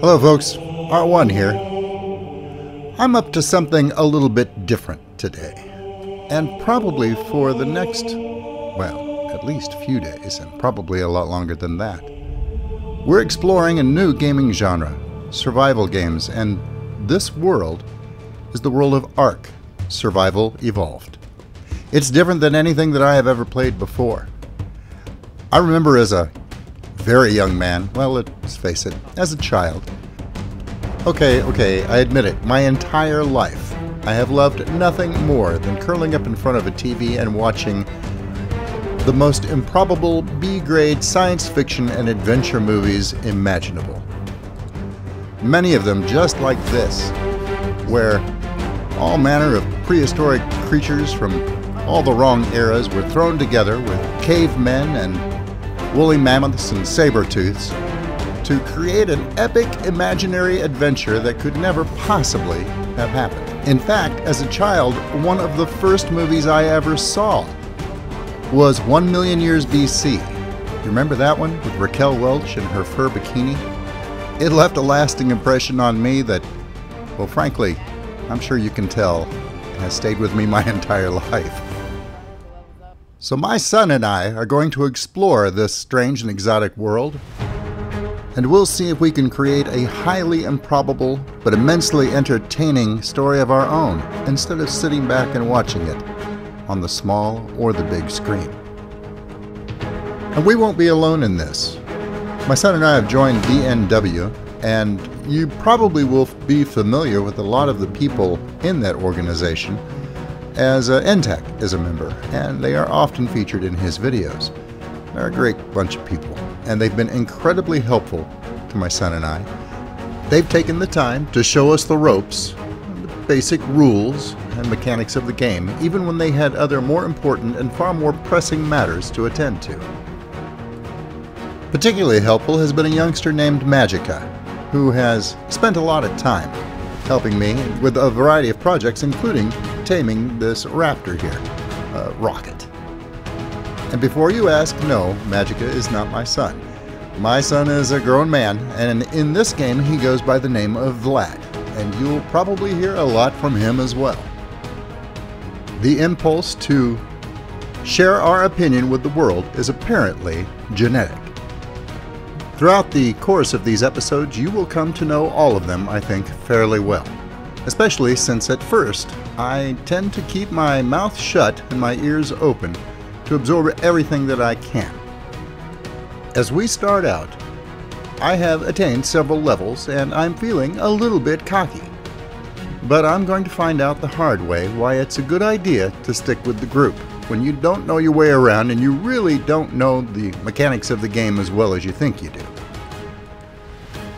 Hello folks, R1 here. I'm up to something a little bit different today. And probably for the next, well, at least a few days, and probably a lot longer than that. We're exploring a new gaming genre, survival games, and this world is the world of ARK, Survival Evolved. It's different than anything that I have ever played before. I remember as a very young man, well, let's face it, as a child. Okay, I admit it, my entire life, I have loved nothing more than curling up in front of a TV and watching the most improbable B-grade science fiction and adventure movies imaginable. Many of them just like this, where all manner of prehistoric creatures from all the wrong eras were thrown together with cavemen and woolly mammoths and saber-tooths to create an epic imaginary adventure that could never possibly have happened. In fact, as a child, one of the first movies I ever saw was 1 Million Years BC. You remember that one with Raquel Welch and her fur bikini? It left a lasting impression on me that, well, frankly, I'm sure you can tell, has stayed with me my entire life. So my son and I are going to explore this strange and exotic world, and we'll see if we can create a highly improbable but immensely entertaining story of our own, instead of sitting back and watching it on the small or the big screen. And we won't be alone in this. My son and I have joined BNW, and you probably will be familiar with a lot of the people in that organization, as NTech is a member, and they are often featured in his videos. They're a great bunch of people, and they've been incredibly helpful to my son and I. They've taken the time to show us the ropes, the basic rules and mechanics of the game, even when they had other more important and far more pressing matters to attend to. Particularly helpful has been a youngster named Magica, who has spent a lot of time helping me with a variety of projects, including taming this raptor here, Rocket. And before you ask, no, Magica is not my son. My son is a grown man, and in this game he goes by the name of Vlad, and you'll probably hear a lot from him as well. The impulse to share our opinion with the world is apparently genetic. Throughout the course of these episodes, you will come to know all of them, I think, fairly well. Especially since at first, I tend to keep my mouth shut and my ears open to absorb everything that I can. As we start out, I have attained several levels and I'm feeling a little bit cocky. But I'm going to find out the hard way why it's a good idea to stick with the group when you don't know your way around and you really don't know the mechanics of the game as well as you think you do.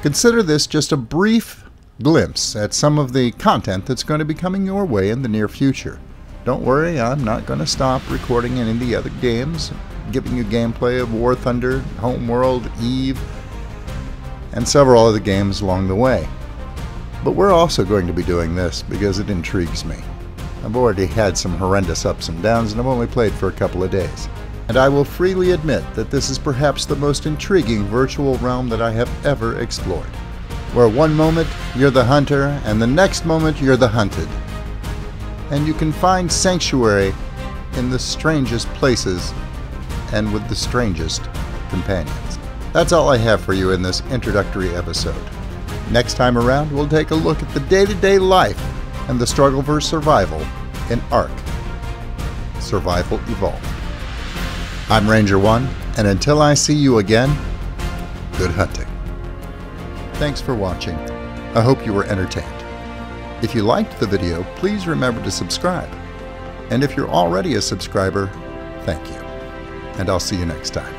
Consider this just a brief glimpse at some of the content that's going to be coming your way in the near future. Don't worry, I'm not going to stop recording any of the other games, giving you gameplay of War Thunder, Homeworld, Eve, and several other games along the way. But we're also going to be doing this because it intrigues me. I've already had some horrendous ups and downs, and I've only played for a couple of days. And I will freely admit that this is perhaps the most intriguing virtual realm that I have ever explored, where one moment you're the hunter, and the next moment you're the hunted. And you can find sanctuary in the strangest places and with the strangest companions. That's all I have for you in this introductory episode. Next time around, we'll take a look at the day-to-day life and the struggle for survival in ARK, Survival Evolved. I'm Ranger 1, and until I see you again, good hunting. Thanks for watching. I hope you were entertained. If you liked the video, please remember to subscribe. And if you're already a subscriber, thank you. And I'll see you next time.